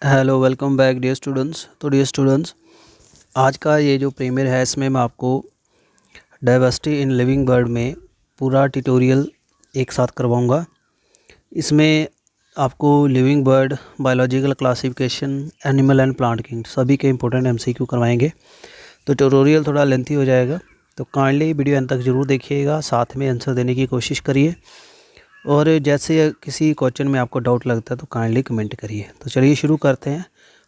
Hello welcome back dear students. तो dear students, आज का ये जो प्रीमियर है इसमें मैं आपको डाइवर्सिटी इन लिविंग बर्ड में पूरा ट्यूटोरियल एक साथ करवाऊंगा। इसमें आपको living bird, biological classification, animal and plant king सभी के इंपॉर्टेंट एमसीक्यू करवाएंगे। तो ट्यूटोरियल थोड़ा लेंथी हो जाएगा, तो काइंडली वीडियो एंड तक ज़रूर देखिएगा, साथ में आंसर देने की कोशिश करिए। और जैसे किसी क्वेश्चन में आपको डाउट लगता है तो काइंडली कमेंट करिए। तो चलिए शुरू करते हैं।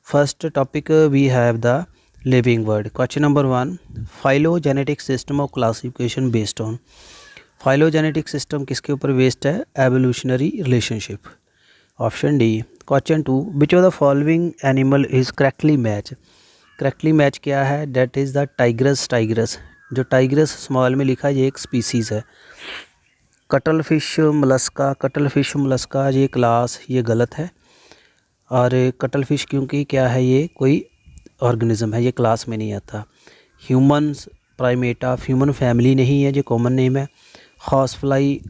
First topic we have the living world. Question number 1, phylogenetic system of classification based on. Phylogenetic system किसके ऊपर बेस्ड है? Evolutionary relationship. Option D. Question 2, which of the following animal is correctly match. Correctly match क्या है? That is the tigris. Tigris जो tigris small में लिखा है ये एक स्पीसीज़ है। Cuttle fish Mollusca, cuttle fish Mollusca ये क्लास ये गलत है। और कटल फिश क्योंकि क्या है, ये कोई ऑर्गेनिज्म है, ये क्लास में नहीं आता। ह्यूमन्स प्राइमेटा, ह्यूमन फैमिली नहीं है, ये कॉमन नेम है। हॉर्स फ्लाई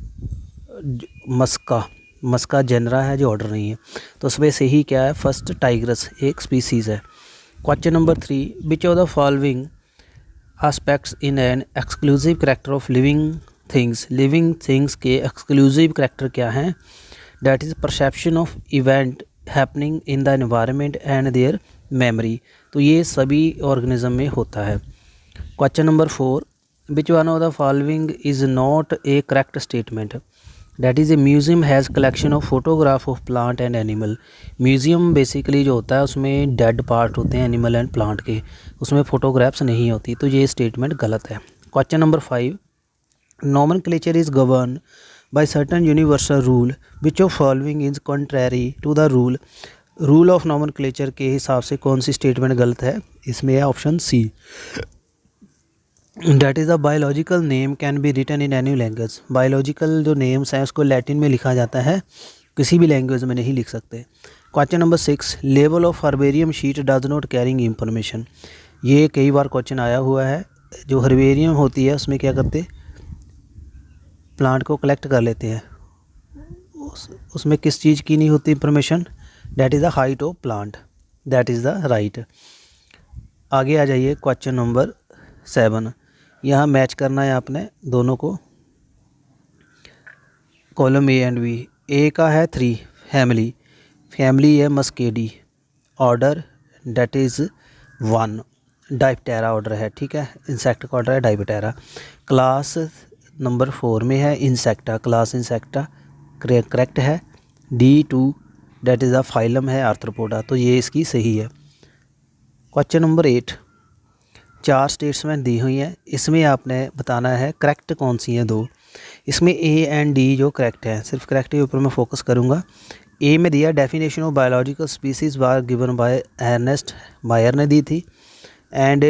मस्का, मस्का जेनरा है, जो ऑर्डर नहीं है। तो उसमें से ही क्या है? फर्स्ट टाइग्रस एक स्पीसीज़ है। Question number 3, which of the following aspects in an exclusive character of living things. Living things के एक्सक्लूसिव करेक्टर क्या हैं? That is perception of event happening in the environment and there memory. तो ये सभी organism में होता है। Question number 4, which one of the following is not A correct statement. That is a museum has collection of photograph of plant and animal. Museum basically जो होता है उसमें डेड पार्ट होते हैं एनिमल एंड प्लांट के, उसमें photographs नहीं होती। तो ये स्टेटमेंट गलत है। Question number 5, nomenclature is governed by certain universal rule, which of following is contrary to the rule। Rule of nomenclature के हिसाब से कौन सी स्टेटमेंट गलत है? इसमें है option C, that is the biological name can be written in any language. Biological जो names हैं उसको लैटिन में लिखा जाता है, किसी भी लैंग्वेज में नहीं लिख सकते। Question number 6, level of herbarium sheet does not carrying information. ये कई बार क्वेश्चन आया हुआ है। जो हर्बेरियम होती है उसमें क्या करते, प्लांट को कलेक्ट कर लेते हैं, उसमें किस चीज़ की नहीं होती information? That is the height of plant, that is the right. आगे आ जाइए क्वेश्चन नंबर 7। यहाँ मैच करना है आपने दोनों को, कॉलम ए एंड बी। ए का है 3 फैमिली, फैमिली है मस्केडी। ऑर्डर डैट इज़ 1, डाइप्टेरा ऑर्डर है, ठीक है। इंसेक्ट का ऑर्डर है डाइप्टेरा। क्लास नंबर 4 में है इंसेक्टा, क्लास इंसेक्टा करेक्ट है। D2 date is the phylum है आर्थ्रोपोडा, तो ये इसकी सही है। क्वेश्चन नंबर 8, 4 स्टेटमेंट दी हुई हैं, इसमें आपने बताना है करेक्ट कौन सी हैं 2। इसमें ए एंड डी जो करेक्ट है, सिर्फ करेक्ट के ऊपर मैं फोकस करूँगा। ए में दिया definition of biological species was given by Ernest Mayr ने दी थी। एंड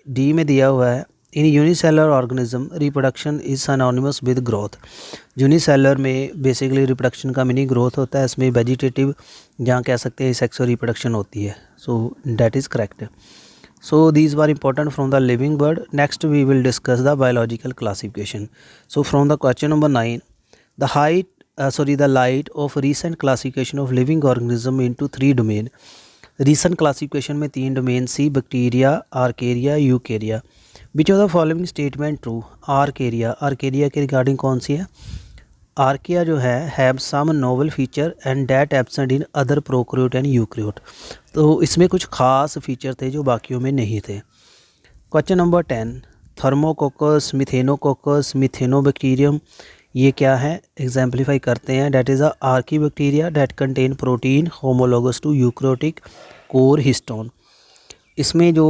डी में दिया हुआ है in unicellular organism reproduction is synonymous with growth. Unicellular में बेसिकली रिप्रोडक्शन का मीनिंग ग्रोथ होता है, इसमें वेजिटेटिव जहाँ कह सकते हैं सेक्सुअल रिप्रोडक्शन होती है। So that is correct. So these were important from the living bird. Next we will discuss the biological classification. So from the question number 9, the light of recent classification of living organism into 3 domain. Recent classification में 3 domain C, bacteria, आर्केरिया, Eukarya. Which of the following statement true? आर्केरिया, आर्केरिया के regarding कौन सी है? Archaea जो है have some novel feature and that absent in other prokaryote and eukaryote. तो इसमें कुछ खास फीचर थे जो बाकियों में नहीं थे। Question number 10, Thermococcus, Methanococcus, Methanobacterium ये क्या है? एग्जाम्पलीफाई करते हैं। That is a archaebacteria that contain protein homologous to eukaryotic core histone. इसमें जो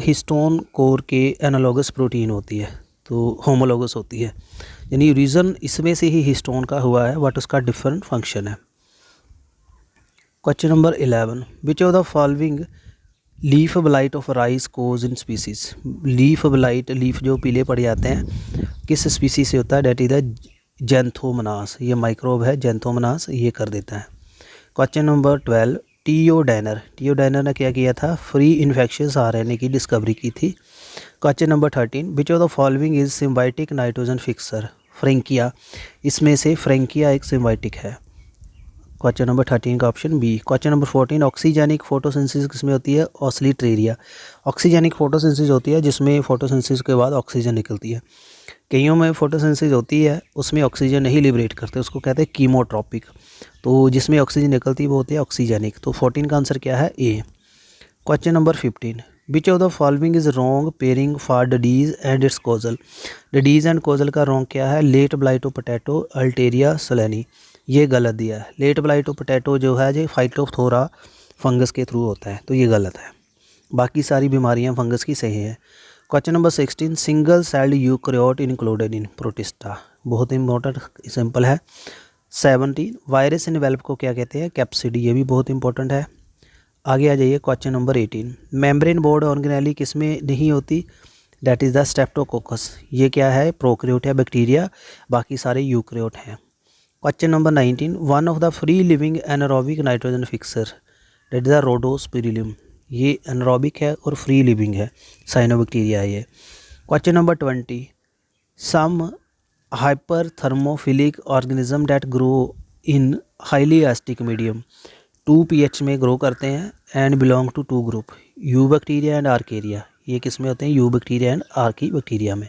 हिस्टोन कोर के एनालॉगस प्रोटीन होती है, तो होमोलोगस होती है, यानी रीज़न इसमें से ही हिस्टोन का हुआ है, बट उसका डिफरेंट फंक्शन है। Question number 11, which of the following leaf blight of rice cause in species. Leaf blight, leaf जो पीले पड़ जाते हैं, किस स्पीसीज से होता है? डैट इज़ द जेंथोमनास, ये माइक्रोब है जेंथोमनास, ये कर देता है। क्वेश्चन नंबर 12, टीओडाइनर ने क्या किया था? फ्री इन्फेक्शियस आरएनए की डिस्कवरी की थी। Question number 13, which of the following is symbiotic nitrogen fixer. Frankia, इसमें से फ्रेंकिया एक सिम्बायोटिक है। क्वेश्चन नंबर 13 का option B. Question number 14 oxygenic photosynthesis किसमें होती है? ऑस्लिटेरिया। ऑक्सीजेनिक फोटोसिंथेसिस होती है जिसमें फोटोसिंथेसिस के बाद ऑक्सीजन निकलती है। कईयों में फोटोसिंथेसिस होती है उसमें ऑक्सीजन नहीं लिबरेट करते, उसको कहते हैं कीमोट्रॉपिक। तो जिसमें ऑक्सीजन निकलती है वो होती है ऑक्सीजेनिक। तो 14 का आंसर क्या है? A. Question number 15 which of the following is wrong pairing for diseases and its causal. Diseases and causal का रॉन्ग क्या है? Late blight of potato Alternaria solani. ये गलत दिया है। लेट ब्लाइटो पोटैटो जो है जो फाइटोप्थोरा फंगस के थ्रू होता है, तो ये गलत है। बाकी सारी बीमारियां फंगस की सही है। Question number 16 single celled eukaryote included in protista. बहुत इंपॉर्टेंट, सिंपल है। 17 वायरस इनवेल्प को क्या कहते हैं? कैप्सिडी। ये भी बहुत इंपॉर्टेंट है। आगे आ जाइए question number 18 membrane board organelle किसमें नहीं होती? That is the Streptococcus. ये क्या है? प्रोकैरियोट है, बैक्टीरिया। बाकी सारे यूकैरियोट हैं। Question number 19 one of the free living anaerobic nitrogen fixer that is the Rhodospirillum. ये एनारोबिक है और फ्री लिविंग है, साइनोबैक्टीरिया है ये। Question number 20 some hyper thermophilic organism that grow in highly acidic medium 2 pH में grow करते हैं and belong to 2 group eubacteria and आर्केरिया। ये किस में होते हैं? Eubacteria and archaebacteria में।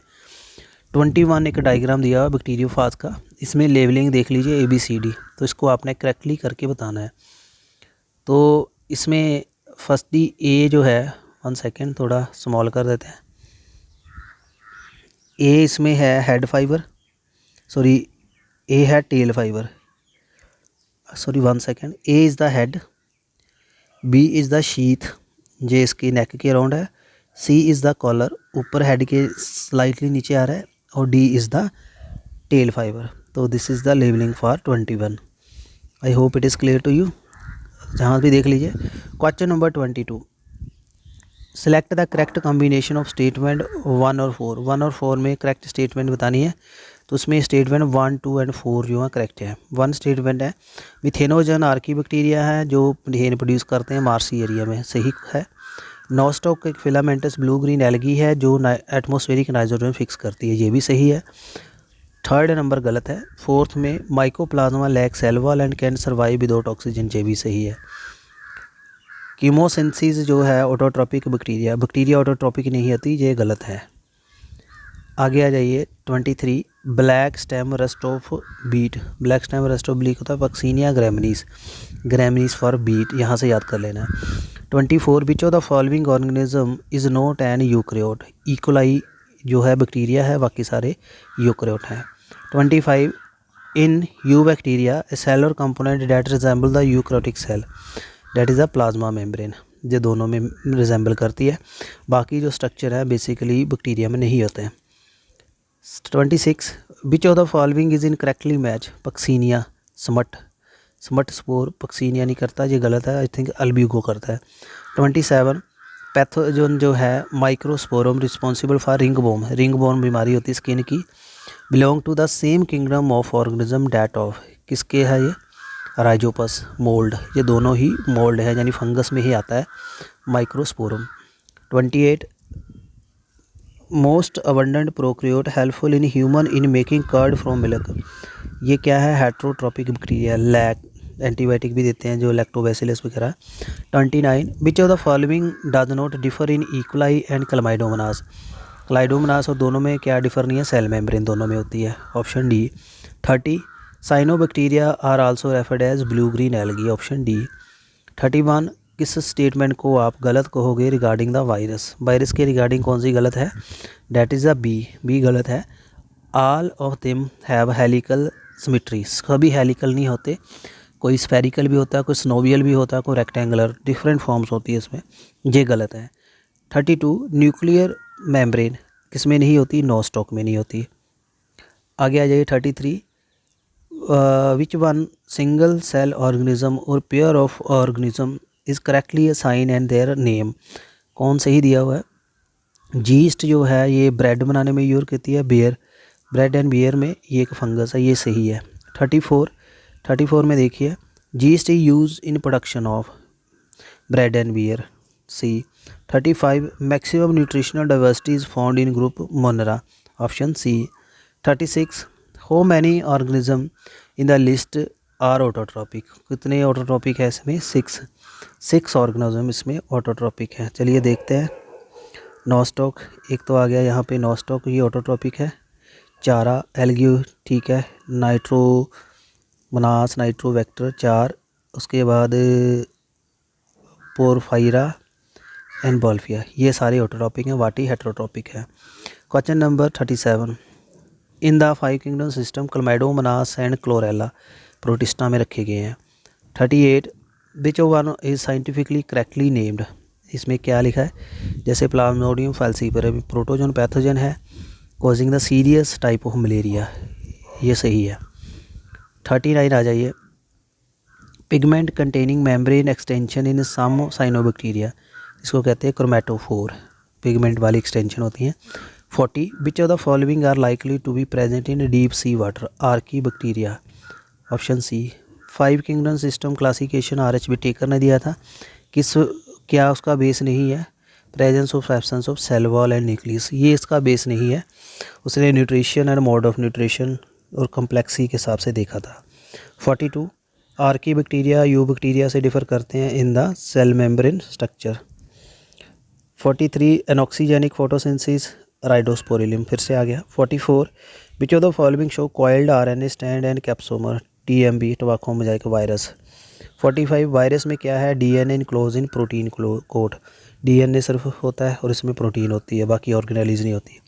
21 एक डायग्राम दिया हुआ बैक्टीरियोफाज का, इसमें लेवलिंग देख लीजिए ABCD, तो इसको आपने करेक्टली करके बताना है। तो इसमें फर्स्टली ए जो है, 1 सेकेंड थोड़ा स्मॉल कर देते हैं। ए इसमें है हेड फाइबर, सॉरी ए है tail fibre, sorry 1 second. A is the head, B is the sheath जो इसकी नेक के अराउंड है, सी इज़ द कॉलर ऊपर हेड के स्लाइटली नीचे आ रहा है, और D is the tail fibre. तो this is the labelling for 21। I hope it is clear to you. जहाँ भी देख लीजिए। Question number 22 select the correct combination of statement 1 और 4। 1 और 4 में करेक्ट स्टेटमेंट बतानी है, तो उसमें स्टेटमेंट 1, 2 एंड 4 जो है करेक्ट है। 1 स्टेटमेंट है मिथेनोजन आर्की बैक्टीरिया है जो मीथेन प्रोड्यूस करते हैं मार्सी एरिया में, सही है। नोस्टॉक एक फिलामेंटस ब्लू ग्रीन एल्गी है जो एटमॉस्फेरिक नाइट्रोजन फिक्स करती है, ये भी सही है। 3rd नंबर गलत है। 4th में mycoplasma lack cell wall and can survive without oxygen, ये भी सही है। कीमोसिंथेसिस जो है ऑटोट्रॉपिक बैक्टीरिया ऑटोट्रॉपिक नहीं होती, ये गलत है। आगे आ जाइए 23 black stem rust of wheat. Black stem rust of wheat होता है पक्सीनिया ग्रैमिनीस फॉर बीट, यहाँ से याद कर लेना है। 24 which of the following organism is not an eukaryote. E coli जो है बैक्टीरिया है, बाकी सारे यूकैरियोट हैं। 25 in eubacteria a cellular component that resemble the eukaryotic cell that is a plasma membrane. ये दोनों में रिजेंबल करती है, बाकी जो स्ट्रक्चर है बेसिकली बैक्टीरिया में नहीं होते हैं। 26 विच of the following is in correctly match. Puccinia smut spore Puccinia नहीं करता, ये गलत है। आई थिंक अल्ब्यूगो करता है। 27 पैथोजन जो है माइक्रोस्पोरम रिस्पॉन्सिबल फॉर रिंगबोर्न बीमारी होती है स्किन की, belong to the same kingdom of organism that of, किसके है ये? Rhizopus mould. ये दोनों ही मोल्ड है, यानी फंगस में ही आता है Microsporum. 28 most abundant prokaryote helpful in human in making curd from milk. ये क्या है? हेट्रोट्रॉपिक बैक्टीरिया, लैक एंटीबायोटिक भी देते हैं जो लैक्टोबैसिलस वगैरह। 29 which of the following does not differ in E coli and Chlamydomonas. Chlamydomonas और दोनों में क्या डिफर नहीं है? सेल मेम्ब्रेन दोनों में होती है, option D. 30 cyanobacteria are also referred as blue green algae, option D. 31 किस स्टेटमेंट को आप गलत कहोगे रिगार्डिंग द वायरस के रिगार्डिंग कौन सी गलत है? डैट इज़ द बी गलत है। All of them have helical symmetry, सभी हेलिकल नहीं होते, कोई स्फेरिकल भी होता है, कोई स्नोवियल भी होता है, कोई रेक्टेंगुलर, डिफरेंट फॉर्म्स होती है इसमें, ये गलत है। 32 न्यूक्लियर मेम्ब्रेन किस में नहीं होती? नोस्टॉक में नहीं होती। आगे आ जाइए 33 which one single cell organism और pair of organism is correctly assign and their name. कौन सही दिया हुआ है? जीस्ट जो है ये ब्रेड बनाने में यूज़ करती है, ब्रेड एंड बियर में ये एक फंगस है, ये सही है। 34 में देखिए yeast is use in production of bread and beer, C. 35 maximum nutritional diversity is found in group Monera, option C. 36 how many organism in the list are autotrophic. कितने ऑटोट्रॉपिक है इसमें? 6 ऑर्गेनिज्म इसमें ऑटोट्रॉपिक है। चलिए देखते हैं। Nostoc एक तो आ गया यहाँ पे, नॉस्टॉक ये ऑटोट्रॉपिक है। चारा एल्ग्यू ठीक है। नाइट्रोमोनास नाइट्रोवेक्टर 4, उसके बाद पोरफायरा एंड बॉल्फिया, ये सारे ऑटोट्रॉपिक हैं। वाटी हेट्रोट्रॉपिक है। Question number 37, in the 5 kingdom system Chlamydomonas and Chlorella Protista में रखे गए हैं। 38, which one is scientifically correctly named, इसमें क्या लिखा है? जैसे प्लाज्मोडियम फैल्सीफेरम प्रोटोजन पैथोजन है, causing the serious type of malaria, ये सही है। 39 आ जाइए, pigment containing membrane extension in some cyanobacteria, इसको कहते हैं क्रोमेटोफोर, पिगमेंट वाली एक्सटेंशन होती हैं। 40, which of the following are likely to be present in deep sea water, archaebacteria, option C. 5 kingdom system classification RH Whittaker ने दिया था, क्या उसका बेस नहीं है? Presence of absence of cell wall and nucleus, ये इसका base नहीं है। उसने nutrition and mode of nutrition और कम्प्लेक्सी के हिसाब से देखा था। 42, आर्की बैक्टीरिया यू बैक्टीरिया से डिफर करते हैं इन the cell membrane structure. 43, anoxygenic photosynthesis Rhodospirillum, फिर से आ गया। 44, which of the following show coiled RNA strand and capsomere, TMB tobacco mosaic virus. 45, virus में क्या है? DNA enclose in protein coat, DNA सिर्फ होता है और इसमें प्रोटीन होती है, बाकी ऑर्गेनेलिज नहीं होती।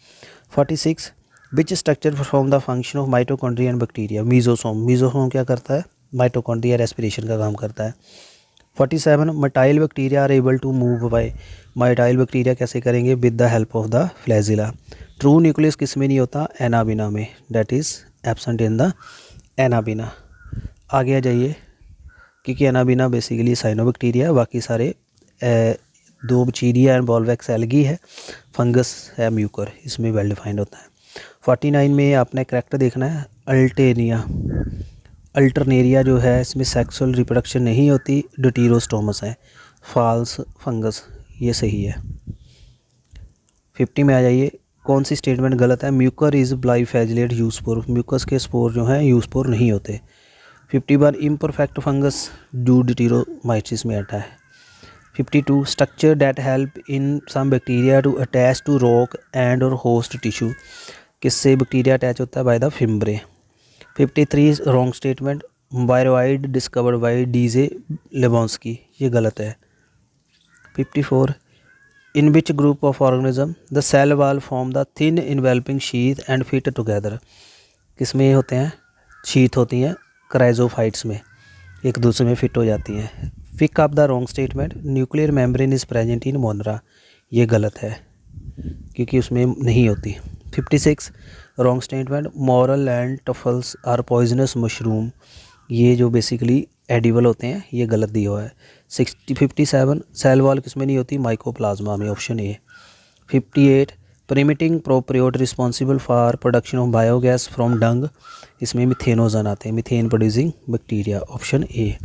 46, which structure perform the function of mitochondria and bacteria, mesosome, mesosome क्या करता है? माइटोकॉन्ड्रिया रेस्पिरेशन का काम करता है। 47, motile bacteria are able to move by, motile bacteria कैसे करेंगे? With the help of the flagella. True nucleus किस में नहीं होता? एनाबिना में, that is absent in the Anabaena. आगे आ जाइए, क्योंकि एनाबिना बेसिकली साइनोबैक्टीरिया है, बाकी सारे दो बचीरिया एंड बॉल्वैक्स एल्गी है, फंगस है म्यूकर, इसमें वेल डिफाइंड होता है। 49 में आपने करेक्ट देखना है, अल्टरनेरिया जो है इसमें सेक्सुअल रिप्रोडक्शन नहीं होती, ड्यूटेरोस्टोमस है, फॉल्स फंगस, ये सही है। 50 में आ जाइए, कौन सी स्टेटमेंट गलत है? म्यूकर इज़ ब्लाइफेजिलेट यूस्पोर, म्यूकस के स्पोर जो हैं यूस्पोर नहीं होते। 51, इम्परफेक्ट फंगस ड्यूटेरोमाइसिस में आता है। 52, structure that help in some bacteria to attach to rock and or host tissue, किससे बैक्टीरिया अटैच होता है? By the fimbriae. 53, wrong statement, viroid discovered by DJ Lebonsky, ये गलत है। 54, in which group of organism the cell wall form the thin enveloping sheath and fit together, किस में होते हैं? शीथ होती हैं क्राइजोफाइट्स में, एक दूसरे में फिट हो जाती हैं। Pick up the wrong statement, nuclear membrane is present in Monera, ये गलत है क्योंकि उसमें नहीं होती। 56, wrong statement, morel and truffles are poisonous mushroom, ये जो बेसिकली एडिबल होते हैं, ये गलत दिया हुआ है। 57, सेल वॉल किस में नहीं होती? माइकोप्लाज्मा में, option A. 58, primitive prokaryote responsible for production of biogas from dung, इसमें मिथेनोजन आते हैं, methane producing bacteria, option A.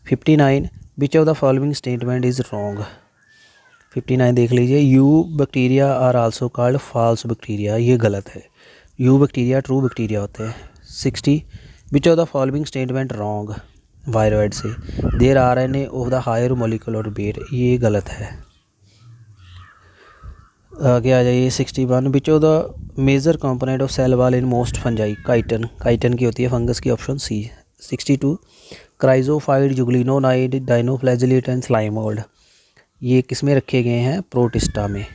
59, which of the following statement is wrong, 59 देख लीजिए, eubacteria are also called false bacteria, ये गलत है, you bacteria true bacteria होते हैं। 60, which of the following statement wrong, viroid से their RNA of the higher molecular weight, ये गलत है। आगे आ जाइए 61, which of the major component of cell wall in most fungi, chitin, chitin की होती है फंगस की, option C. 62, chrysophyte euglenoid dinoflagellate and slime mould, ये किस में रखे गए हैं? प्रोटिस्टा में।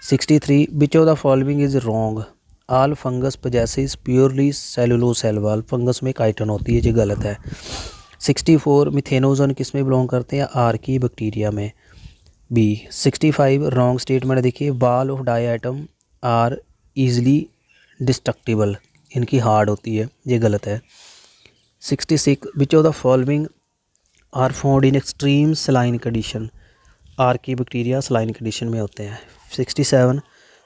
63, which of the following is wrong, all fungus possesses purely cellulose cell wall, fungus में काइटन होती है, ये गलत है। 64, मिथेनोजन किस में बिलोंग करते हैं? आर्की बैक्टीरिया में, बी। 65, रॉन्ग स्टेटमेंट देखिए, wall of diatom are easily destructible, इनकी हार्ड होती है, ये गलत है। 66, which of the following are found in extreme saline condition, archaebacteria saline condition में होते हैं। 67,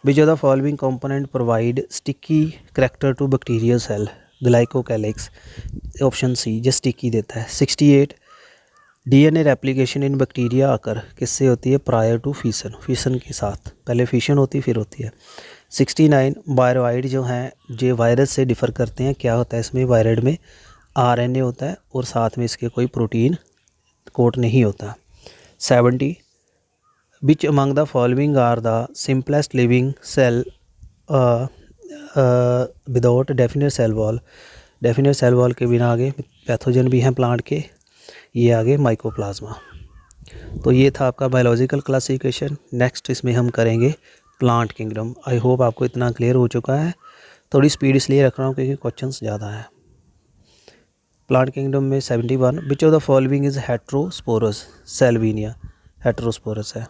which of the following component provide sticky character to bacterial cell, glycocalyx, option C, जो स्टिकी देता है। 68, DNA रेप्लिकेशन इन bacteria आकर किससे होती है? प्रायर टू फिशन, फिशन के साथ, पहले फिशन होती फिर होती है। 69, वायरोइड जो हैं जो वायरस से डिफ़र करते हैं, क्या होता है इसमें? वायरड में RNA होता है और साथ में इसके कोई प्रोटीन कोट नहीं होता। 70 which among the following are the simplest living cell without definite cell wall. Definite cell wall के बिना आगे पैथोजन भी हैं प्लांट के, ये आगे माइकोप्लाज्मा। तो ये था आपका बायोलॉजिकल क्लासिफिकेशन। नेक्स्ट इसमें हम करेंगे प्लांट किंगडम। आई होप आपको इतना क्लियर हो चुका है। थोड़ी स्पीड इसलिए रख रहा हूँ क्योंकि क्वेश्चंस ज़्यादा हैं। प्लांट किंगडम में 71 which of the following is heterosporous. Salvinia heterosporous है।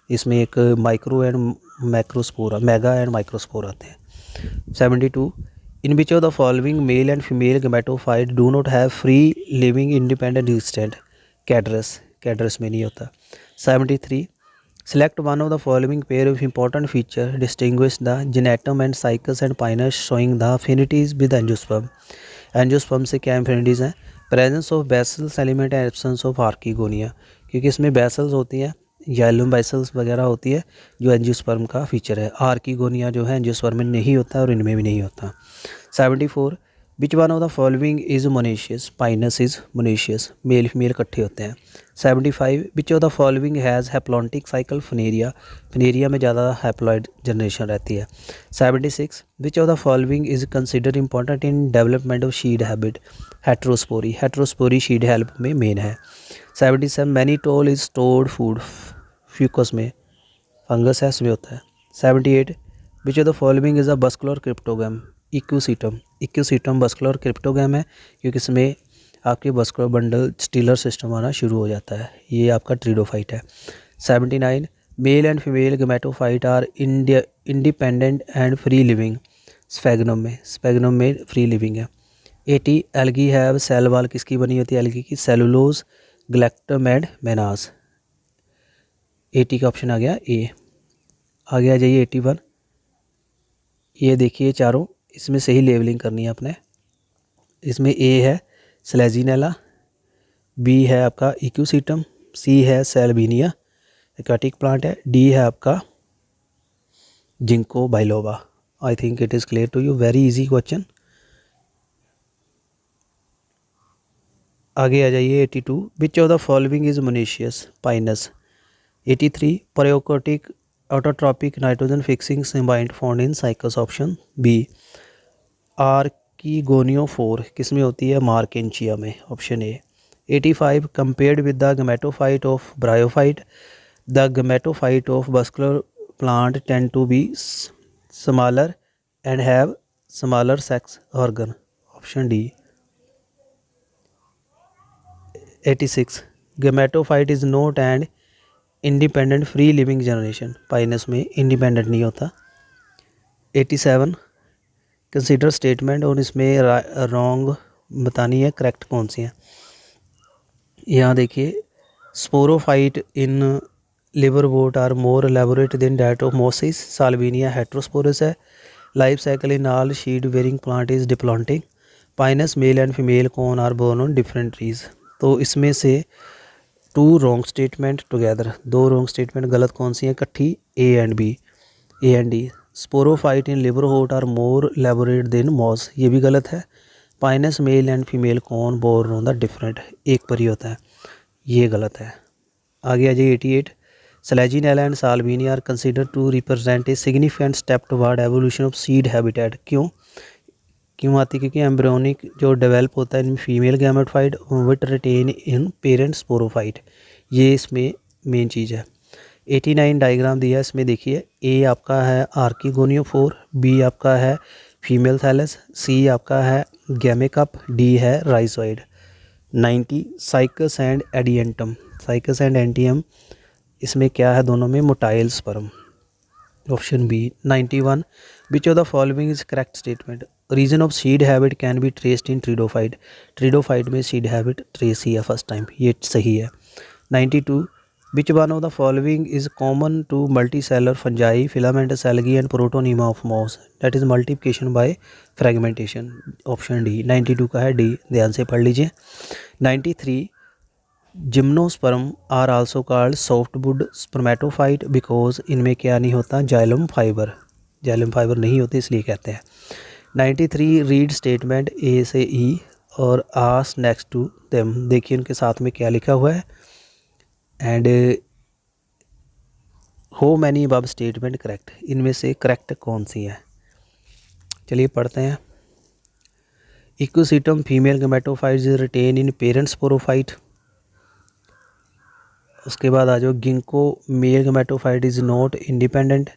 इसमें एक micro and macrospore, mega and microspore आते हैं। 72 in which of the following male and female gametophyte do not have free living independent extent. Cedrus, Cedrus में नहीं होता। 73 select one of the following pair of important feature distinguish the Gnetum and Cycas and Pinus showing the affinities with angiosperm. Angiosperm से क्या अफिनिटीज़ हैं? Presence of vessels element and absence of archegonia, क्योंकि इसमें vessels होती हैं, xylem vessels वगैरह होती है जो एंजियोस्पर्म का फीचर है। आर्किगोनिया जो है एंजियोस्पर्म में नहीं होता और इनमें भी नहीं होता। 74 which one of the following is monoecious. Pinus is monoecious, male female इकट्ठे होते हैं। 75 which of the following has haplontic cycle. Funaria, funaria में ज़्यादा हैप्लॉइड जनरेशन रहती है। 76 which of the following is considered important in development of seed habit. Heterospory, heterospory seed help में main है। 77 mannitol is stored food. Fucus में, fungus है उसमें होता है। 78 which of the following is a vascular cryptogam. Equisetum, equisetum vascular cryptogam है क्योंकि इसमें आपके बस्कुलर बंडल स्टीलर सिस्टम आना शुरू हो जाता है। ये आपका ट्रीडोफाइट है। 79 male and female gametophyte are independent and free living. Sphagnum में, स्फेगनम में फ्री लिविंग है। 80 एल्गी हैव सेल वॉल किसकी बनी होती है? एल्गी की, सेलुलोज, ग्लैक्टम एंड मेनास। 80 का ऑप्शन आ गया ए। आगे आ जाइए 81। ये देखिए चारों, इसमें सही लेवलिंग करनी है आपने। इसमें ए है स्लेजिनेला, बी है आपका इक्यूसीटम, सी है सेल्विनिया एक्वाटिक प्लांट है, डी है आपका ginkgo biloba. I think it is clear to you, very easy question. आगे आ जाइए 82 which of the following is monoecious. Pinus. 83 prokaryotic autotrophic nitrogen fixing symbiont found in cycas. Option B. Archegoniophore किस में होती है? Marchantia में। Option A. 85 compared with the gametophyte of bryophyte the gametophyte of vascular plant tend to be smaller and have smaller sex organ. Option D. 86 gametophyte is not and independent free living generation. Pinus में independent नहीं होता। 87 consider statement, और इसमें wrong बतानी है, correct कौन सी है। यहाँ देखिए sporophyte in liverwort are more elaborate than that of mosses. Salvinia heterosporous है। Life cycle in all seed bearing plant is diplontic. Pinus male and female cones are borne on different trees. तो इसमें से 2 wrong statement together, 2 wrong statement गलत कौन सी हैं इकट्ठी? A and B, A and D. Sporophyte in liverwort are more elaborate than moss, ये भी गलत है। पाइनस मेल एंड फीमेल कौन बोर्न ऑन द डिफरेंट, एक पर ही होता है, ये गलत है। आगे आ जाइए 88 selaginella and salvinia are consider to represent a significant step toward evolution of seed habitat. क्यों आती है? क्योंकि एम्ब्रियोनिक जो डेवलप होता है in female gametophyte with retain in parent sporophyte, ये इसमें मेन चीज़ है। 89 डायग्राम दिया है, इसमें देखिए ए आपका है आर्किगोनियोफोर, बी आपका है फीमेल थैलस, सी आपका है गैमेकप, डी है rhizoid. 90 cycas and adiantum, cycas and adiantum इसमें क्या है? दोनों में motile sperm. Option B. 91 which of the following is correct statement. Reason of seed habit can be traced in pteridophyte. Pteridophyte में seed habit trace ही है first time, ये सही है। 92 which one of the following is common to multicellular fungi filamentous algae and protonema of moss, that is multiplication by fragmentation. Option D. 92 का है D, ध्यान से पढ़ लीजिए। 93 gymnosperm are also called softwood spermatophyte because इनमें क्या नहीं होता? जाइलम फाइबर, जाइलम फाइबर नहीं होते इसलिए कहते हैं। 93 रीड स्टेटमेंट ए से ई और आस नेक्स्ट टू देम, देखिए उनके साथ में क्या लिखा हुआ है। एंड हो मैनी अबव स्टेटमेंट करेक्ट, इनमें से करेक्ट कौन सी है। चलिए पढ़ते हैं। Equisetum female gametophytes retain in parents sporophyte. उसके बाद आ जाओ ginkgo male gametophyte is not independent.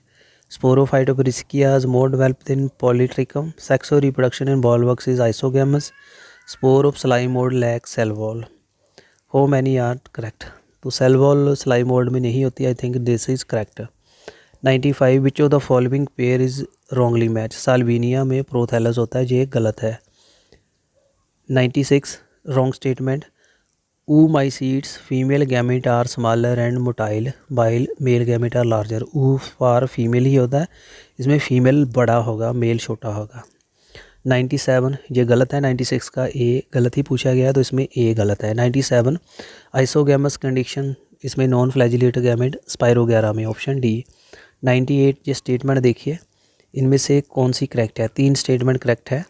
Sporophyte of riccia's more developed in polytrichum. Sexual reproduction in volvox is isogamous. Spore of slime mould lack cell wall. How many are correct, तो cell wall slime mould में नहीं होती। I think this is correct. 95 which of the following pair is wrongly match. Salvinia में prothallus होता है, ये गलत है। 96 wrong statement. oomacytes female gamete are smaller and motile while male gamete are larger. ऊ फॉर फीमेल ही होता है, इसमें फीमेल बड़ा होगा, मेल छोटा होगा। 97 ये गलत है। 96 का ए गलत ही पूछा गया है, तो इसमें ए गलत है। 97 आइसोगैमस कंडीशन, इसमें नॉन फ्लैजिलेटेड गैमेट स्पाइरोगैरा में, ऑप्शन डी। 98 ये स्टेटमेंट देखिए, इनमें से कौन सी करेक्ट है। 3 स्टेटमेंट करेक्ट है।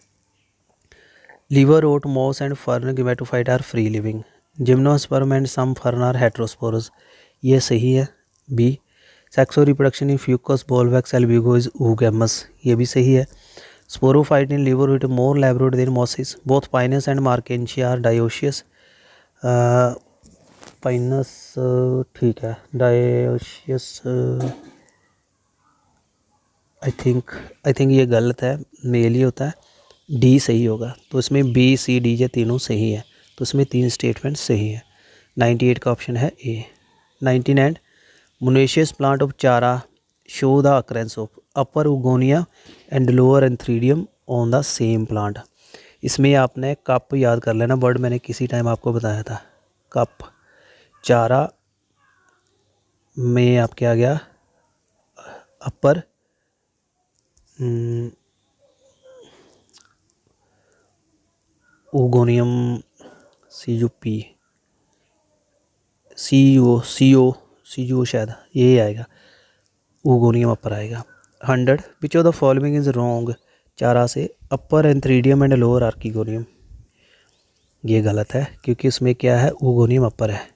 Liverwort moss and fern gametophyte are free living. Gymnosperm and some fern are heterosporous, ये सही है, B. Sexual reproduction in fucus volvox albugo is oogamous, ये भी सही है। Sporophyte in liverwort more elaborate than mosses. Both pinus and marchantia are dioecious. Pinus ठीक है, dioecious I think ये गलत है, मेल ही होता है। डी सही होगा, तो इसमें बी सी डी ये तीनों सही है, तो इसमें 3 स्टेटमेंट सही है। 98 का ऑप्शन है ए। 99 मोनेशियस प्लांट ऑफ चारा show the occurrence of upper उगोनिया and lower antheridium on the same plant. इसमें आपने कप याद कर लेना, वर्ड मैंने किसी टाइम आपको बताया था। कप चारा में आपके आ गया अपर उगोनियम सी यू शायद ये आएगा, उगोनियम अपर आएगा। 100 विच of the following is wrong. चारा से अपर एंथ्रीडियम एंड लोअर आर्किगोनियम, ये गलत है क्योंकि उसमें क्या है, उगोनियम अपर है।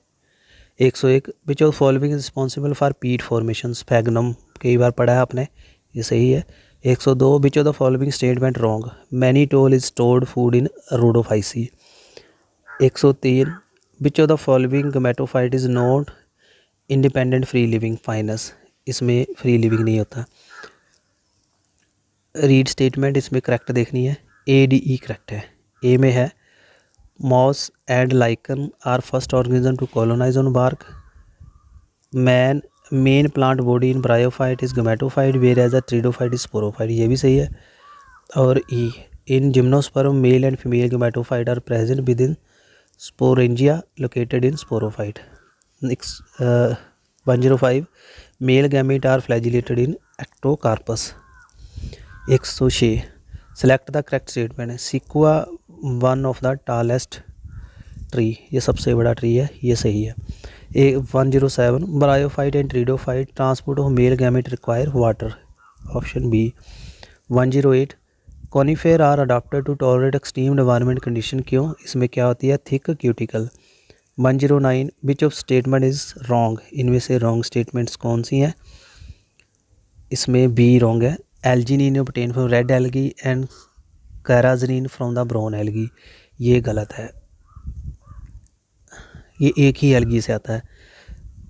101 which of following is responsible for पीट फॉर्मेशन। स्पैगनम कई बार पढ़ा है आपने, ये सही है। 102 विच of the following statement wrong. Mannitol is stored food in Rhodophyceae. 103 which of the following gametophyte is not independent free living fineness, इसमें फ्री लिविंग नहीं होता। रीड स्टेटमेंट इसमें करेक्ट देखनी है, ए डी ई करेक्ट है। A में है moss and lichen are first organism to colonise on bark. Main plant body in bryophyte is gametophyte whereas a pteridophyte is sporophyte, ये भी सही है। और E in gymnosperm male and female gametophyte are present within sporangia located in sporophyte. 105 male gamete are flagellated in ectocarpus. 106 select the correct statement. Sequoia one of the tallest tree, ये सबसे बड़ा tree है, ये सही है। 107 bryophyte and pteridophyte transport of male gamete require water, option B. 108 conifer are adapted to tolerate extreme environment condition, क्यों, इसमें क्या होती है, thick cuticle. 109 which of statement is wrong. इनमें से रॉन्ग स्टेटमेंट्स कौन सी हैं, इसमें बी रॉन्ग है। Algin obtain from red algae and carrageenan from the brown algae, ये गलत है, ये एक ही एल्गी से आता है।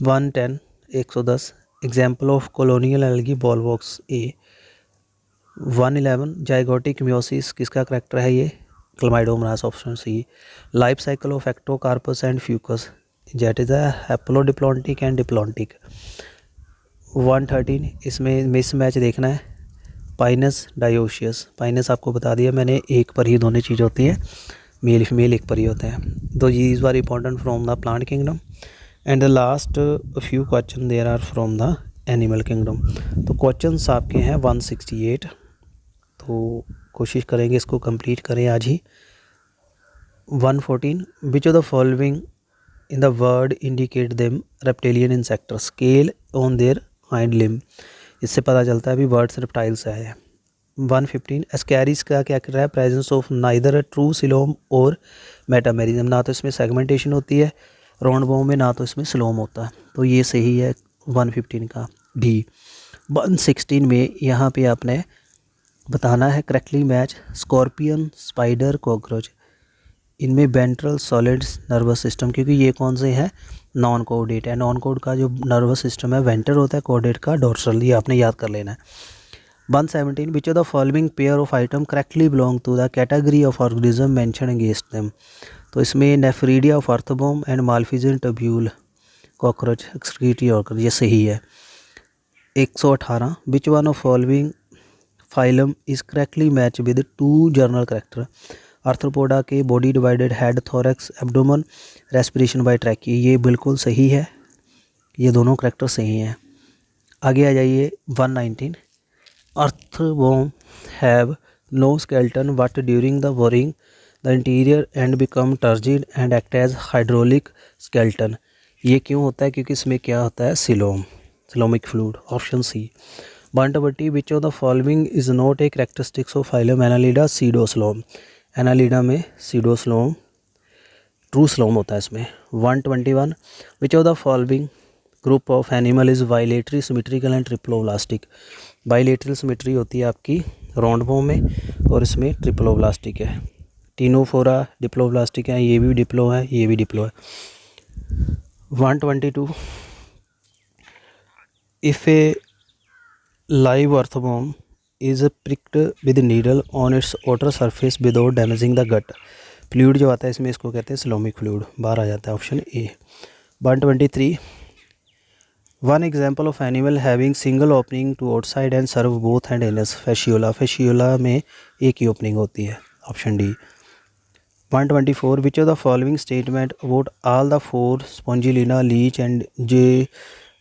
110 example of colonial algae volvox A. 111 zygotic meiosis किसका करेक्टर है, ये chlamydomonas, option C. Life cycle of ectocarpus and fucus, that is a haplodiplontic and diplontic. 113 इसमें मिस मैच देखना है, पाइनस डायोशियस। पाइनस आपको बता दिया मैंने, एक पर ही दोनों चीज़ होती हैं, मेल फीमेल एक पर ही होते हैं। तो ये is very important from the plant kingdom and the last few question there are from the animal kingdom. तो क्वेश्चंस आपके हैं 168, तो कोशिश करेंगे इसको कंप्लीट करें आज ही। 114 which of the following in the word indicate them reptilian ancestor scale on their hind limb, इससे पता चलता है भी वर्ड्स रेप्टाइल से आए हैं। 115 एस्कैरिस का क्या कर रहा है, presence of neither true coelom और मेटामेरिज्म, ना तो इसमें सेगमेंटेशन होती है राउंड बॉम में, ना तो इसमें सिलोम होता है, तो ये सही है 115 का डी। 116 में यहाँ पे आपने बताना है correctly match scorpion, spider, cockroach, इनमें वेंट्रल सॉलिड नर्वस सिस्टम, क्योंकि ये कौन से हैं, नॉन कोऑर्डिनेट है। नॉन कोड का जो नर्वस सिस्टम है वेंट्रल होता है, कोऑर्डिनेट का डोर्सल, ये आपने याद कर लेना है। 117 which of the following pair of item correctly belong to the category of organism mention against them, तो इसमें nephridia of earthworm and malpighian tubule cockroach excretory organ, ये सही है। 118 which one of following phylum is correctly match with two general character, arthropoda के body divided head, thorax, abdomen, respiration by trachea, ये बिल्कुल सही है, ये दोनों करेक्टर सही हैं। आगे आ जाइए 119 earthworm have no skeleton but during the boring the interior and become turgid and act as hydraulic skeleton, ये क्यों होता है, क्योंकि इसमें क्या होता है, coelomic fluid, option C. 120 which of the following is not a characteristics of phylum annelida pseudocoelom, annelida में सीडोस्लोम ट्रू स्लोम होता है इसमें। 121 which of the following group of animal is bilaterally, symmetrical and triploblastic, bilateral symmetry होती है आपकी राउंडबॉम में और इसमें ट्रिप्लोब्लास्टिक है। टीनोफोरा डिप्लोब्लास्टिक है, ये भी डिप्लो है, ये भी डिप्लो है। 122 if A live earthworm is pricked with needle on its outer surface without damaging the gut, fluid जो आता है इसमें इसको कहते हैं सिलोमिक फ्लूइड, बाहर आ जाता है option A. 123 one example of animal having single opening to outside and serve both and anus, fasciola, fasciola में एक ही ओपनिंग होती है, option D. 124 which of the following statement about all the four spongilla, leech and J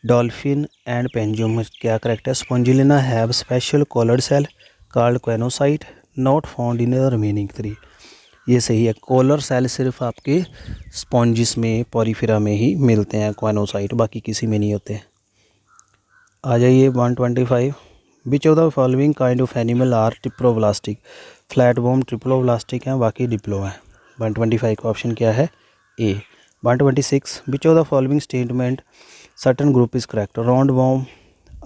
dolphin and penguin, क्या correct है, spongilla have special collared cell called choanocyte not found in the remaining 3, ये सही है। Collar cell सिर्फ आपके spongin में, Porifera में ही मिलते हैं क्वेनोसाइट, बाकी किसी में नहीं होते। आ जाइए 125 which of the following kind of animal are triploblastic, flatworm triploblastic हैं, बाकी डिप्लो हैं। 125 का ऑप्शन क्या है, A. 126 which of the following statement certain group is correct, roundworm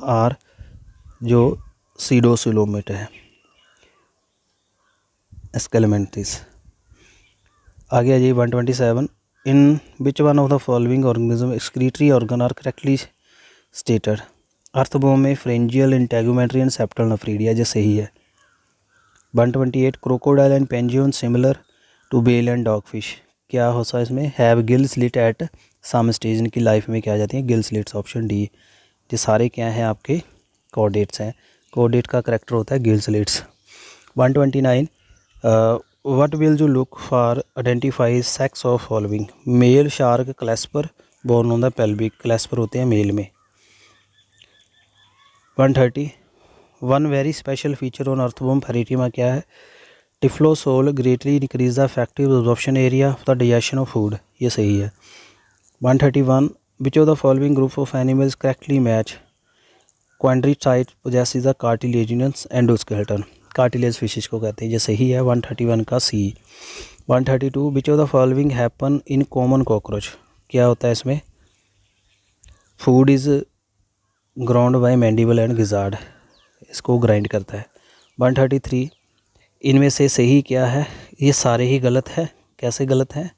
are जो सीडोसिलोमेट है, एस्केलेमेंटिस। आगे आ जाइए 127 in which one of the following organism excretory organ are correctly stated, earthworm में pharyngeal, integumentary and septal nephridia, जो सही है। 128 crocodile and penguin similar to whale and dogfish, क्या होता है इसमें, have gill slit at some stage, इनकी life में क्या आ जाती है, गिल स्लिट्स, ऑप्शन डी। ये सारे क्या हैं आपके कोऑर्डिनेट्स हैं, कोऑर्डिनेट का करेक्टर होता है gill slits. 129 what will you look for identify sex of following, male shark clasper borne on the pelvic, clasper होते हैं मेल में। 130 one very special feature on earthworm pheretima क्या है, typhlosole greatly increase the effective absorption area of the digestion of food, ये सही है। 131 which of the following group of animals correctly match quadricyte possesses the cartilaginous endoskeleton, cartilage fishes को कहते हैं, ये सही है 131 का सी। 132 विच of the following happen in common cockroach, क्या होता है इसमें, food is ground by mandible and gizzard, इसको ग्राइंड करता है। 133 इनमें से सही क्या है, ये सारे ही गलत है, कैसे गलत है,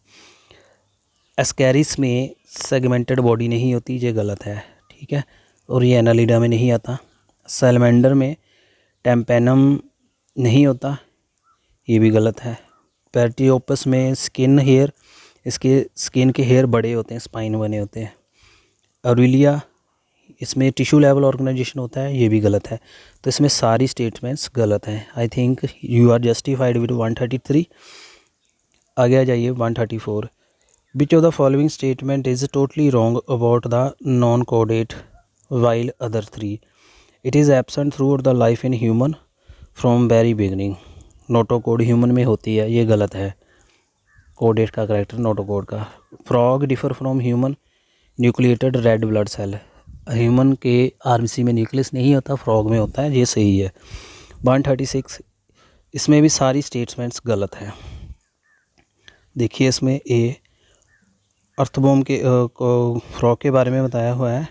एस्कैरिस में सेगमेंटेड बॉडी नहीं होती, ये गलत है, ठीक है, और ये एनालिडा में नहीं आता। सैलमेंडर में टेम्पेनम नहीं होता, ये भी गलत है। पैर्टियोपस में स्किन हेयर, इसके स्किन के हेयर बड़े होते हैं, स्पाइन बने होते हैं। ऑरेलिया इसमें टिश्यू लेवल ऑर्गेनाइजेशन होता है, ये भी गलत है। तो इसमें सारी स्टेटमेंट्स गलत हैं। I think you are justified with 133। आगे आ जाइए 134 which of the following statement is totally wrong about the non कोडेट while other 3, it is absent throughout the life in human from very beginning, notochord human में होती है, ये गलत है, कोडेट का करेक्टर नोटोकोड का। Frog differ from human nucleated red blood cell, human के आरबीसी में न्यूक्लियस नहीं होता, फ्रॉग में होता है, ये सही है। 136 इसमें भी सारी स्टेटमेंट्स गलत हैं। देखिए इसमें ए अर्थबॉम्ब के फ्रॉग के बारे में बताया हुआ है।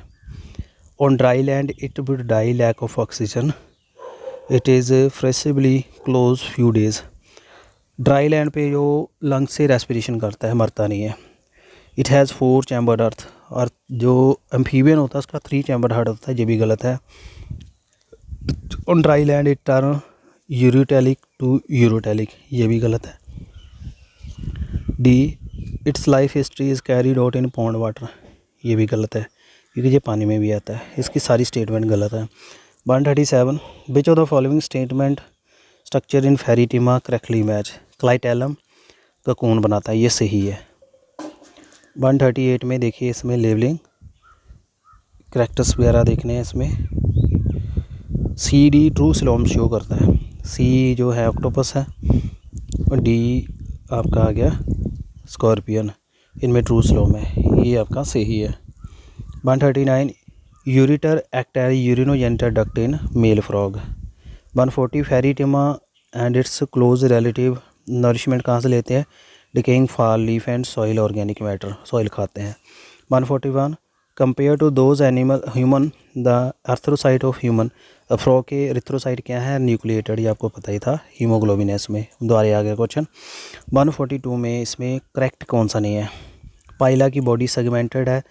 On dry land it would die lack of oxygen, it is forcibly close few days. Dry land पे जो लंग से रेस्पिरेशन करता है मरता नहीं है। इट हैज़ 4 चैम्बर्ड अर्थ, और जो एम्फीबियन होता है उसका 3 चैम्बर्ड हार्ट होता है, ये भी गलत है। On dry land it turn ureotelic to ureotelic, ये भी गलत है। D its life history is carried out in pond water, ये भी गलत है क्योंकि ये पानी में भी आता है। इसकी सारी स्टेटमेंट गलत है। 137 विच of the following statement structure in Pheretima correctly match, clitellum का कौन बनाता है, ये सही है। 138 में देखिए इसमें लेवलिंग करैक्टर्स वगैरह देखने हैं। इसमें सी डी ट्रू स्लोम शो करता है। सी जो है ऑक्टोपस है और डी आपका आ गया स्कॉर्पियन, इनमें ट्रू स्लोम है, ये आपका सही है। 139 ureter act as urinogenital duct in male frog. 140 pheretima and its close relative nourishment कहाँ से लेते हैं, decaying fall leaf and soil organic matter, soil खाते हैं। 141 compare to those animal human the erythrocyte of human, frog के erythrocyte क्या है, nucleated, ये आपको पता ही था, हीमोग्लोबिन है इसमें। दोबारा आ गया क्वेश्चन। 142 में इसमें करेक्ट कौन सा नहीं है, पाइला की बॉडी सेगमेंटेड है,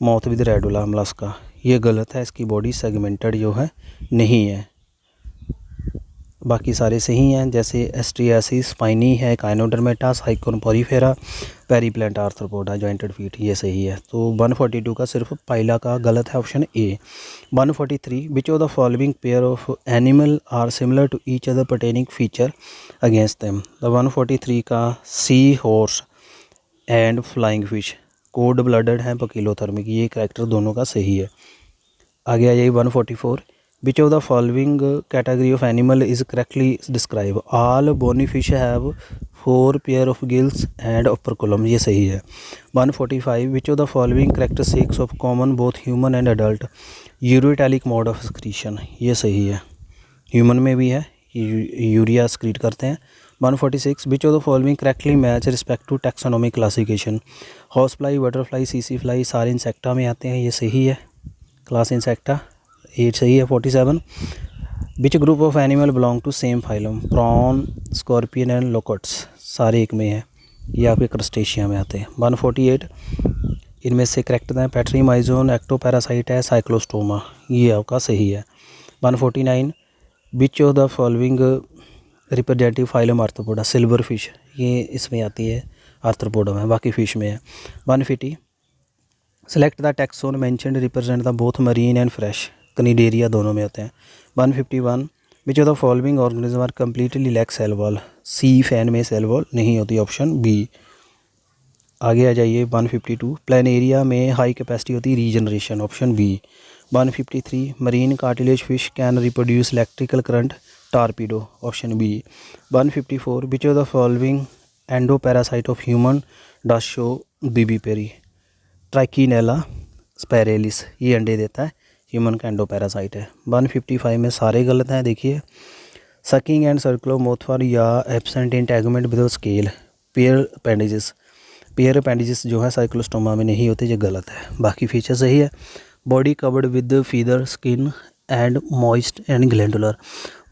माउथ विद रेडुला मलस्का, ये गलत है, इसकी बॉडी सेगमेंटेड जो है नहीं है। बाकी सारे सही हैं, जैसे एस्ट्रियासिस स्पाइनी है, echinodermata, sycon porifera, periplaneta arthropoda, jointed feet, ये सही है। तो 142 का सिर्फ पाइला का गलत है, option A. 143 which of the following pair of animal are similar to each other pertaining feature against them. The 143 का sea horse and flying fish cold blooded है, पकीलोथर्मिक, ये करैक्टर दोनों का सही है। आगे आ जाइए 144 which of the following category of animal is correctly describe, all bony fish have 4 pair of gills and upper column, ये सही है। 145 which of the following characteristics of common both human and adult ureotelic mode of excretion, ये सही है, human में भी है, urea excrete करते हैं। 146 which of the following correctly match respect to taxonomic classification, house fly, butterfly, सीसी fly सारे इंसेक्टा में आते हैं, ये सही है, क्लास इंसेक्टा, ये सही है। 47 which group of animal belong to same phylum, prawn, scorpion and locusts, सारे एक में हैं, ये आपके क्रस्टेशिया में आते हैं। 148 इनमें से करेक्ट हैं, पैट्रीमाइजोन एक्टोपैरासाइट है, साइक्लोस्टोमा, ये आपका सही है। 149 विच of the following representative phylum arthropoda, silver fish, ये इसमें आती है, आर्थ्रोपोडा में, बाकी फिश में है। 150 select the taxon mentioned represent the both marine and fresh, cnidaria दोनों में होते हैं। 151 which of the following organism are completely lack cell wall, sea fan में सेल वॉल नहीं होती, ऑप्शन बी। आगे आ जाइए 152 प्लानेरिया में हाई कैपेसिटी होती है, regeneration, option B. 153 marine cartilage fish can reproduce electrical current, torpedo, option B. 154 which of the following endoparasite of human does show vivipary, trichinella spiralis, ये अंडे देता है, ह्यूमन का एंडो पैरासाइट है। 155 में सारे गलत हैं, देखिए सकिंग एंड सर्कुलोमोथर या absent integument with scale, pair appendages, pair appendages जो है साइक्लोस्टोमा में नहीं होते, ये गलत है, बाकी फीचर सही है। Body covered with feather skin and moist and glandular,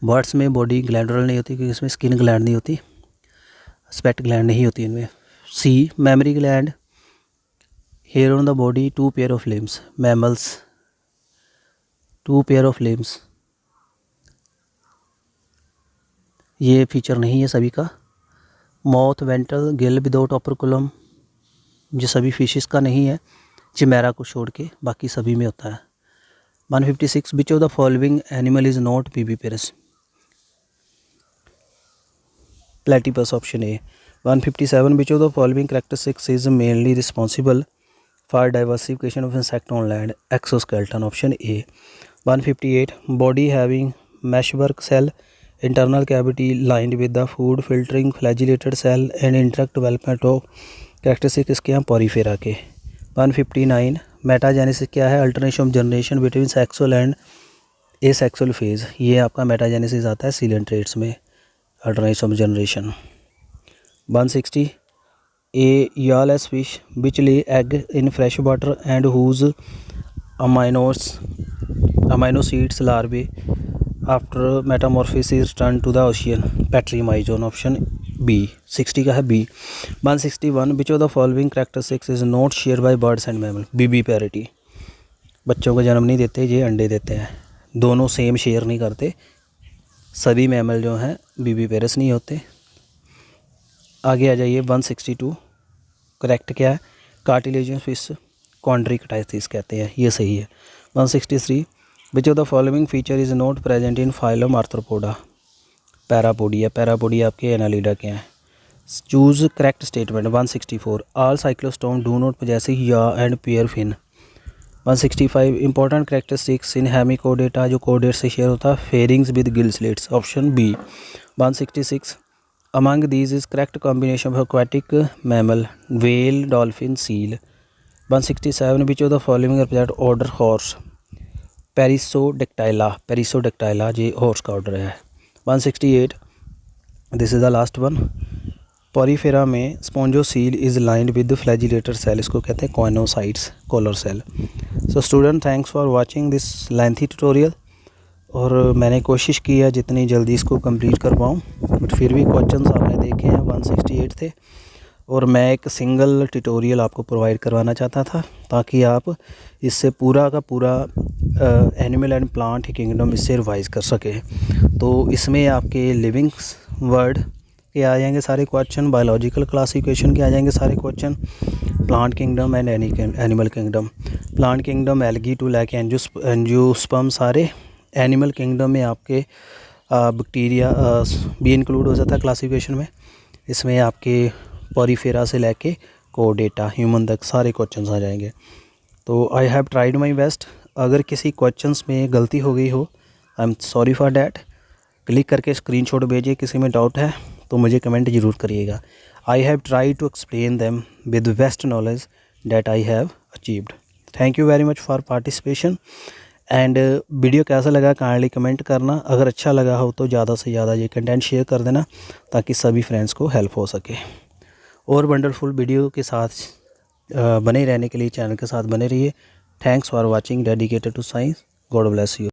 birds में बॉडी ग्लैंडुलर नहीं होती क्योंकि इसमें स्किन ग्लैंड नहीं होती, स्वेट ग्लैंड नहीं होती इनमें। C mammary gland, hair on the body, 2 pair of limbs, mammals 2 pair of limbs, ये फीचर नहीं है सभी का। माउथ, वेंट्रल, गिल विदाउट अपर कॉलम, ये सभी फिशेस का नहीं है, चिमेरा को छोड़ के बाकी सभी में होता है। 156 which of the following animal is not viviparous, platypus, option A. 157 which of the following characteristics is mainly responsible for diversification of insect on land, exoskeleton, option A. 158 body having meshwork cell, internal cavity lined with the food filtering flagellated cell and indirect development of characteristics के हैं Porifera के। 159 metagenesis क्या है, alternation of generation between sexual and asexual phase, ये आपका metagenesis आता है coelenterates में, alternative generation. 160 a jawless fish which lay egg in fresh water and whose ammocoetes larvae after metamorphosis turn to the ocean, petromyzon, option B. 60 का है B. 161 which of the following characteristics is not shared by birds and mammal, viviparity, बच्चों को जन्म नहीं देते, ये अंडे देते हैं, दोनों सेम शेयर नहीं करते, सभी मैमल जो हैं बीबी पेरस नहीं होते। आगे आ जाइए 162, करेक्ट क्या है, कार्टिलेजियस फिश कॉन्ड्रिकटाइसिस कहते हैं, ये सही है। 163 which of the following feature is not present in phylum arthropoda, parapodia, parapodia आपके एनालिडा के हैं। Choose correct statement. 164 all cyclostome do not possess jaw and pair fin. 165 important characteristics in hemichordata, जो कोडेट से शेयर होता है, pharynx with gill slits, option B. 166 among these is correct combination of aquatic mammal, whale, dolphin, seal. 167 which of the following represent order horse, perissodactyla, perissodactyla ये horse का order है। 168 this is the last one, porifera में spongocoel is lined with flagellated cell, इसको कहते हैं choanocytes, collar cell. So student, thanks for watching this lengthy tutorial, और मैंने कोशिश की है जितनी जल्दी इसको कंप्लीट कर पाऊँ, बट फिर भी क्वेश्चंस आपने देखे हैं 168 थे, और मैं एक सिंगल ट्यूटोरियल आपको प्रोवाइड करवाना चाहता था ताकि आप इससे पूरा का पूरा एनिमल एंड प्लांट किंगडम इससे रिवाइज़ कर सकें। तो इसमें आपके लिविंग वर्ड के आ जाएंगे सारे क्वेश्चन, बायोलॉजिकल क्लासिफिकेशन के आ जाएंगे सारे question, plant kingdom and animal kingdom, plant kingdom algae to लेके एंजियोस्पर्म सारे, एनिमल किंगडम में आपके बैक्टीरिया भी इंक्लूड हो जाता है क्लासिफिकेशन में, इसमें आपके पॉरीफेरा से लेके कोडेटा ह्यूमन तक सारे क्वेश्चंस आ जाएंगे। तो I have tried my best, अगर किसी क्वेश्चंस में गलती हो गई हो, I am sorry for that. Click करके स्क्रीनशॉट भेजिए, किसी में डाउट है तो मुझे कमेंट ज़रूर करिएगा। I have try to explain them with best knowledge that I have achieved. Thank you very much for participation, and video कैसा लगा काइंडली कमेंट करना, अगर अच्छा लगा हो तो ज़्यादा से ज़्यादा ये कंटेंट शेयर कर देना ताकि सभी फ्रेंड्स को हेल्प हो सके। और वंडरफुल वीडियो के साथ बने रहने के लिए चैनल के साथ बने रहिए। Thanks for watching, dedicated to science. God bless you.